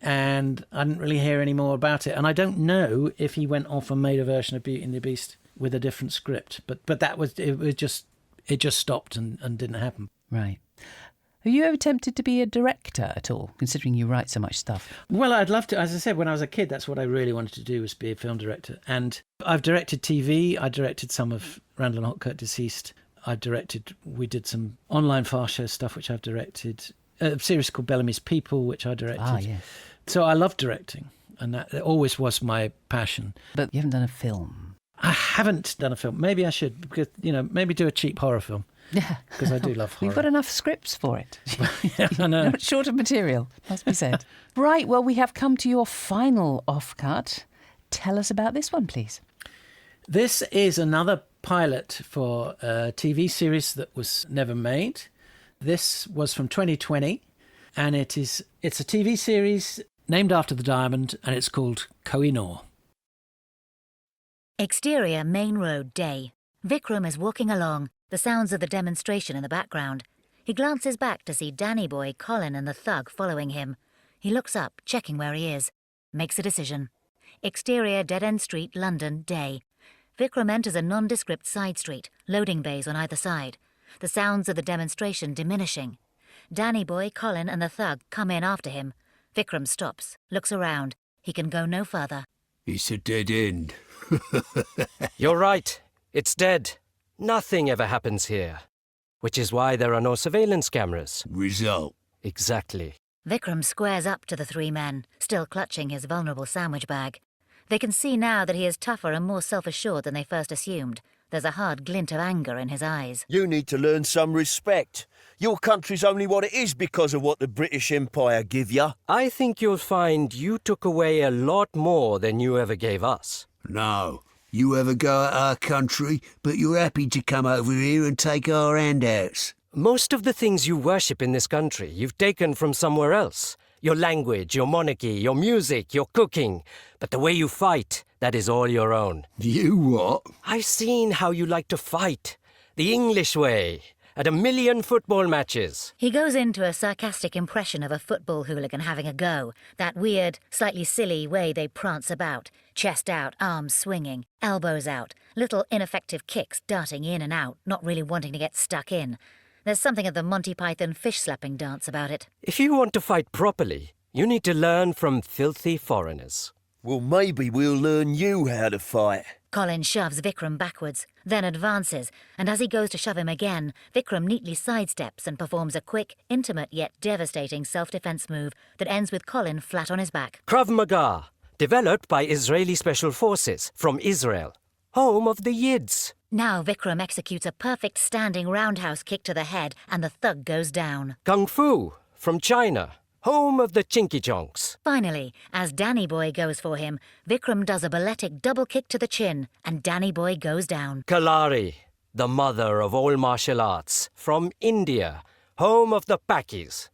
And I didn't really hear any more about it. And I don't know if he went off and made a version of Beauty and the Beast with a different script. But that was it just stopped and didn't happen. Right. Have you ever tempted to be a director at all, considering you write so much stuff? Well, I'd love to. As I said, when I was a kid, that's what I really wanted to do, was be a film director. And I've directed TV. I directed some of Randall Hopkirk Deceased. We did some online fast show stuff, which I've directed. A series called Bellamy's People, which I directed. Ah, yes. So I love directing, and that always was my passion. But you haven't done a film. I haven't done a film. Maybe I should, because, maybe do a cheap horror film. Yeah. Because I do love horror. We've got enough scripts for it. Yeah, I know. Not short of material, must be said. Right, well, we have come to your final offcut. Tell us about this one, please. This is another pilot for a TV series that was never made. This was from 2020, and it's a TV series named after the diamond, and it's called Koh-i-Noor. Exterior Main Road, day. Wickham is walking along, the sounds of the demonstration in the background. He glances back to see Danny Boy, Colin and the thug following him. He looks up, checking where he is. Makes a decision. Exterior Dead End Street, London, day. Wickham enters a nondescript side street, loading bays on either side. The sounds of the demonstration diminishing. Danny Boy, Colin and the thug come in after him. Wickham stops, looks around. He can go no further. It's a dead end. You're right. It's dead. Nothing ever happens here. Which is why there are no surveillance cameras. Result. Exactly. Wickham squares up to the three men, still clutching his vulnerable sandwich bag. They can see now that he is tougher and more self-assured than they first assumed. There's a hard glint of anger in his eyes. You need to learn some respect. Your country's only what it is because of what the British Empire give you. I think you'll find you took away a lot more than you ever gave us. No. You ever go at our country, but you're happy to come over here and take our handouts. Most of the things you worship in this country, you've taken from somewhere else. Your language, your monarchy, your music, your cooking. But the way you fight, that is all your own. You what? I've seen how you like to fight. The English way. At 1,000,000 football matches. He goes into a sarcastic impression of a football hooligan having a go. That weird, slightly silly way they prance about. Chest out, arms swinging, elbows out. Little ineffective kicks darting in and out, not really wanting to get stuck in. There's something of the Monty Python fish-slapping dance about it. If you want to fight properly, you need to learn from filthy foreigners. Well, maybe we'll learn you how to fight. Colin shoves Wickham backwards, then advances, and as he goes to shove him again, Wickham neatly sidesteps and performs a quick, intimate yet devastating self-defense move that ends with Colin flat on his back. Krav Maga, developed by Israeli Special Forces from Israel, home of the Yids. Now Wickham executes a perfect standing roundhouse kick to the head, and the thug goes down. Kung Fu from China, home of the Chinky Chonks. Finally, as Danny Boy goes for him, Wickham does a balletic double kick to the chin, and Danny Boy goes down. Kalari, the mother of all martial arts, from India, home of the Pakis.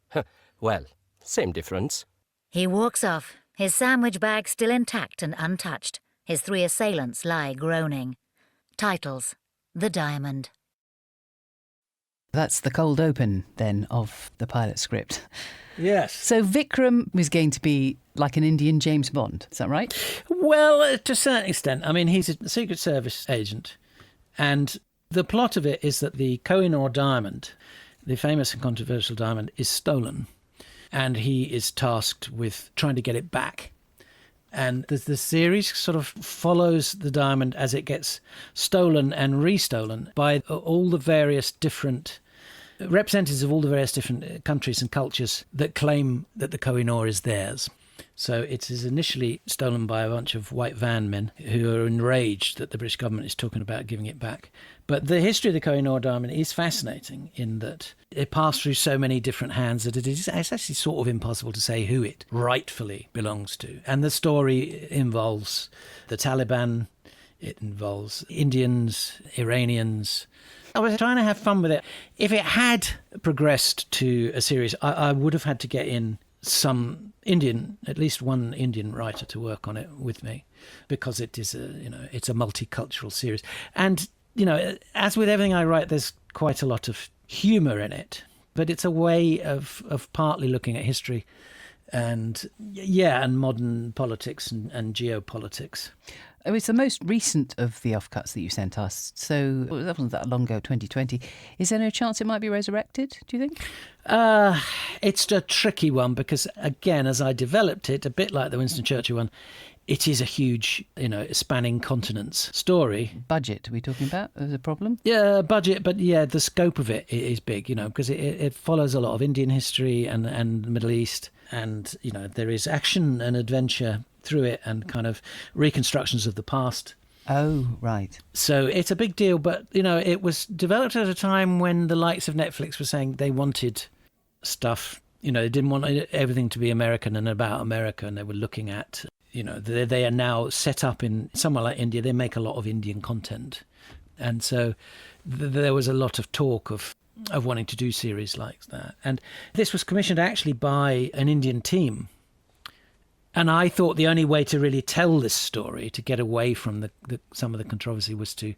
Well, same difference. He walks off, his sandwich bag still intact and untouched. His three assailants lie groaning. Titles: The Diamond. That's the cold open, then, of the pilot script. Yes. So Wickham was going to be like an Indian James Bond, is that right? Well, to a certain extent. I mean, he's a Secret Service agent, and The plot of it is that the Koh-i-Noor diamond, the famous and controversial diamond, is stolen, and he is tasked with trying to get it back. And the series sort of follows the diamond as it gets stolen and restolen by all the various different representatives of all the various different countries and cultures that claim that the Koh-i-Noor is theirs. So it is initially stolen by a bunch of white van men who are enraged that the British government is talking about giving it back. But the history of the Koh-i-Noor diamond is fascinating in that it passed through so many different hands that it's actually sort of impossible to say who it rightfully belongs to. And the story involves the Taliban, it involves Indians, Iranians. I was trying to have fun with it. If it had progressed to a series, I would have had to get in some Indian, at least one Indian writer to work on it with me, because it is it's a multicultural series. And, as with everything I write, there's quite a lot of humour in it, but it's a way of partly looking at history and modern politics and geopolitics. Oh, it's the most recent of the offcuts that you sent us, so that wasn't that long ago, 2020. Is there no chance it might be resurrected, do you think? It's a tricky one because, again, as I developed it, a bit like the Winston Churchill one, it is a huge, spanning continents story. Budget, are we talking about as a problem? Yeah, budget, but the scope of it is big, because it follows a lot of Indian history and the Middle East, and, there is action and adventure through it and kind of reconstructions of the past. Oh, right. So it's a big deal, but, it was developed at a time when the likes of Netflix were saying they wanted stuff, they didn't want everything to be American and about America, and they were looking at, they are now set up in somewhere like India. They make a lot of Indian content. And so there was a lot of talk of wanting to do series like that. And this was commissioned actually by an Indian team. And I thought the only way to really tell this story, to get away from some of the controversy, was to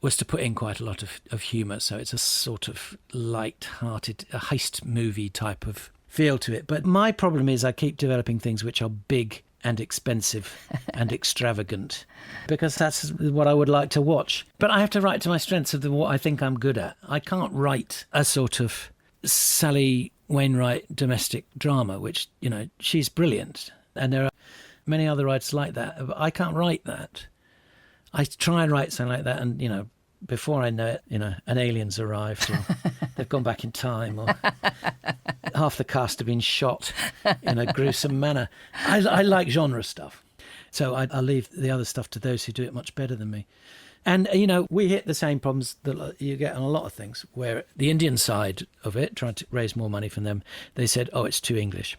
put in quite a lot of humour. So it's a sort of light-hearted, a heist movie type of feel to it. But my problem is I keep developing things which are big and expensive and extravagant, because that's what I would like to watch. But I have to write to my strengths of what I think I'm good at. I can't write a sort of Sally Wainwright domestic drama, which, she's brilliant. And there are many other writers like that, but I can't write that. I try and write something like that, and, before I know it, an alien's arrived, or they've gone back in time, or half the cast have been shot in a gruesome manner. I like genre stuff, so I'll leave the other stuff to those who do it much better than me. And, we hit the same problems that you get on a lot of things, where the Indian side of it, trying to raise more money from them, they said, oh, it's too English.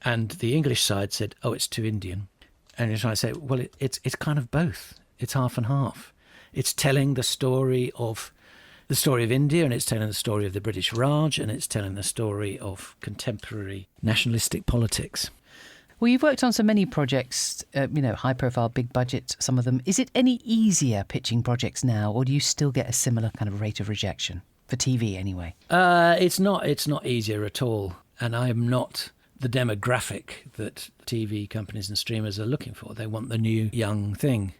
And the English side said, oh, it's too Indian. And you're trying to say, well, it's kind of both. It's half and half. It's telling the story of India, and it's telling the story of the British Raj, and it's telling the story of contemporary nationalistic politics. Well, you've worked on so many projects, high profile, big budget, some of them. Is it any easier pitching projects now, or do you still get a similar kind of rate of rejection? For TV, anyway. It's not easier at all. And I am not the demographic that TV companies and streamers are looking for. They want the new young thing.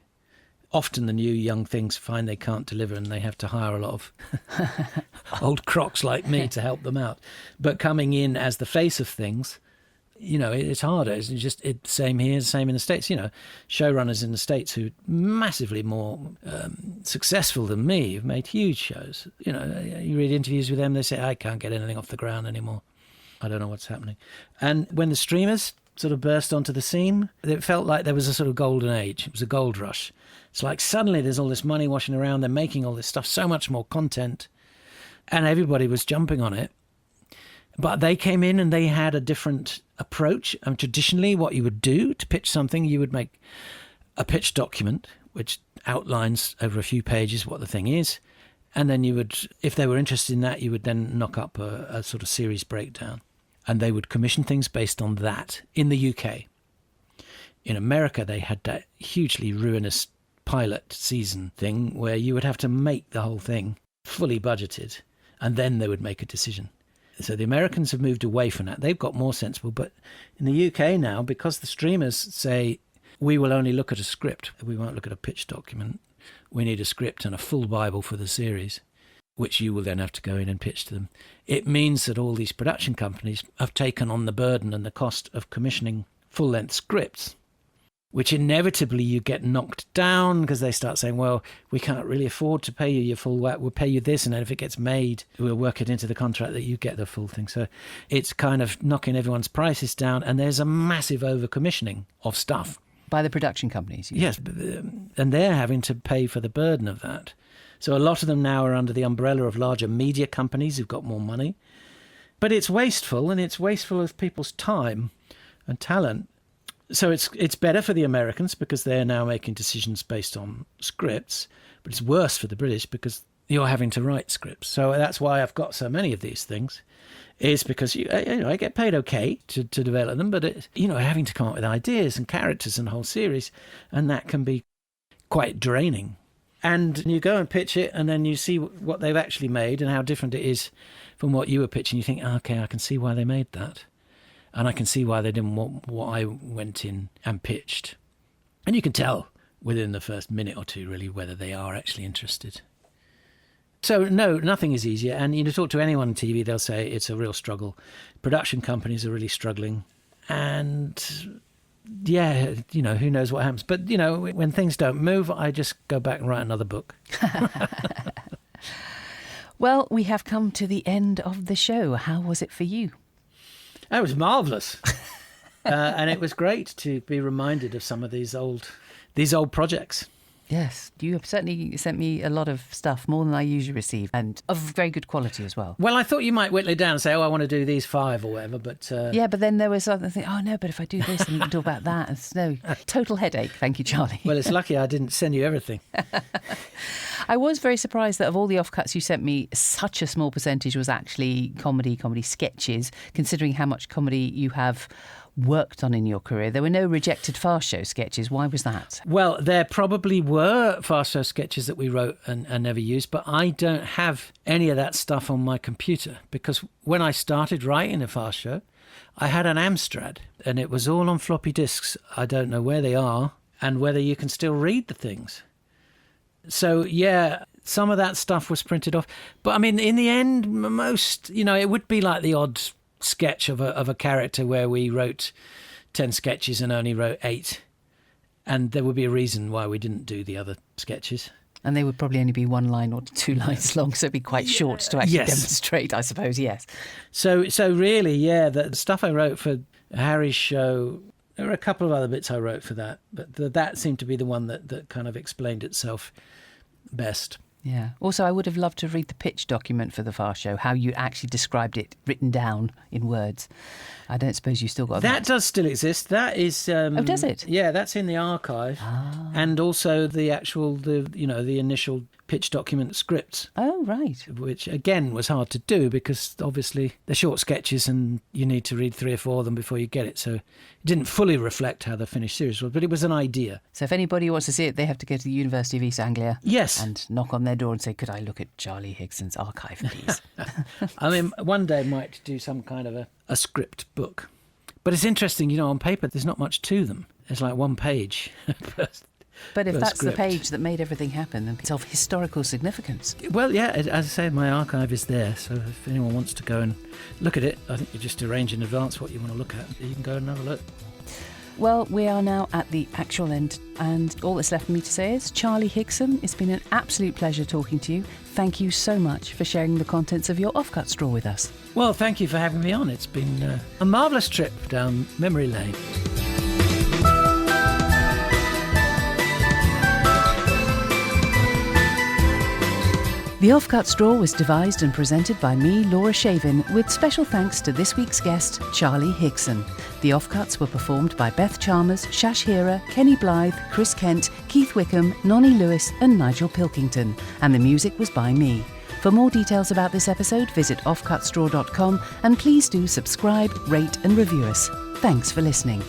Often the new young things find they can't deliver, and they have to hire a lot of old crocs like me to help them out. But coming in as the face of things, it's harder. It's just same here, same in the States. Showrunners in the States who are massively more successful than me have made huge shows. You read interviews with them, they say, I can't get anything off the ground anymore. I don't know what's happening. And when the streamers sort of burst onto the scene, it felt like there was a sort of golden age. It was a gold rush. It's like suddenly there's all this money washing around. They're making all this stuff, so much more content. And everybody was jumping on it. But they came in and they had a different approach. Traditionally, what you would do to pitch something, you would make a pitch document, which outlines over a few pages what the thing is. And then you would, if they were interested in that, you would then knock up a sort of series breakdown. And they would commission things based on that in the UK. In America, they had that hugely ruinous pilot season thing where you would have to make the whole thing fully budgeted, and then they would make a decision. So the Americans have moved away from that. They've got more sensible. But in the UK now, because the streamers say, we will only look at a script, we won't look at a pitch document, we need a script and a full Bible for the series, which you will then have to go in and pitch to them. It means that all these production companies have taken on the burden and the cost of commissioning full-length scripts, which inevitably you get knocked down because they start saying, well, we can't really afford to pay you your full whack. We'll pay you this, and then if it gets made, we'll work it into the contract that you get the full thing. So it's kind of knocking everyone's prices down, and there's a massive over-commissioning of stuff. By the production companies? Yes, and they're having to pay for the burden of that. So a lot of them now are under the umbrella of larger media companies who've got more money. But it's wasteful, and it's wasteful of people's time and talent. So it's better for the Americans because they're now making decisions based on scripts, but it's worse for the British because you're having to write scripts. So that's why I've got so many of these things, is because I get paid okay to develop them, but having to come up with ideas and characters and whole series, and that can be quite draining. And you go and pitch it, and then you see what they've actually made and how different it is from what you were pitching. You think, okay, I can see why they made that. And I can see why they didn't want what I went in and pitched. And you can tell within the first minute or two, really, whether they are actually interested. So, no, nothing is easier. And you talk to anyone on TV, they'll say it's a real struggle. Production companies are really struggling. And, yeah, who knows what happens. But, when things don't move, I just go back and write another book. Well, we have come to the end of the show. How was it for you? It was marvellous. And it was great to be reminded of some of these old projects. Yes, you have certainly sent me a lot of stuff, more than I usually receive, and of very good quality as well. Well, I thought you might whittle it down and say, I want to do these 5 or whatever, but... Yeah, but then there was something, but if I do this, then you can talk about that. It's no total headache. Thank you, Charlie. Well, it's lucky I didn't send you everything. I was very surprised that of all the offcuts you sent me, such a small percentage was actually comedy sketches, considering how much comedy you have worked on in your career. There were no rejected Fast Show sketches. Why was that? Well, there probably were Fast Show sketches that we wrote and never used, but I don't have any of that stuff on my computer because when I started writing a Fast Show, I had an Amstrad and it was all on floppy disks. I don't know where they are and whether you can still read the things. So, yeah, some of that stuff was printed off. But, I mean, in the end, most, it would be like the odd sketch of a character where we wrote 10 sketches and only wrote 8. And there would be a reason why we didn't do the other sketches. And they would probably only be 1 line or 2 lines long, so it'd be quite short to actually demonstrate, I suppose, yes. So really, yeah, the stuff I wrote for Harry's show, there were a couple of other bits I wrote for that, but that seemed to be the one that kind of explained itself best. Yeah. Also, I would have loved to read the pitch document for the Fast Show, how you actually described it, written down in words. I don't suppose you still got that. That does still exist. That is... oh, does it? Yeah, that's in the archive. Ah. And also the actual, the initial pitch document scripts. Oh, right. Which, again, was hard to do because, obviously, they're short sketches and you need to read 3 or 4 of them before you get it. So it didn't fully reflect how the finished series was, but it was an idea. So if anybody wants to see it, they have to go to the University of East Anglia. Yes. And knock on their door and say, could I look at Charlie Higson's archive, please? I mean, one day I might do some kind of a script book. But it's interesting, on paper, there's not much to them. There's like 1 page. But if that's script. the page that made everything happen, then it's of historical significance. Well, yeah, as I say, my archive is there. So if anyone wants to go and look at it, I think you just arrange in advance what you want to look at. You can go and have a look. Well, we are now at the actual end, and all that's left for me to say is, Charlie Higson, it's been an absolute pleasure talking to you. Thank you so much for sharing the contents of your offcut straw with us. Well, thank you for having me on. It's been a marvellous trip down memory lane. The Offcut Straw was devised and presented by me, Laura Shavin, with special thanks to this week's guest, Charlie Higson. The Offcuts were performed by Beth Chalmers, Shash Hira, Kenny Blyth, Chris Kent, Keith Wickham, Noni Lewis and Nigel Pilkington. And the music was by me. For more details about this episode, visit offcutstraw.com and please do subscribe, rate and review us. Thanks for listening.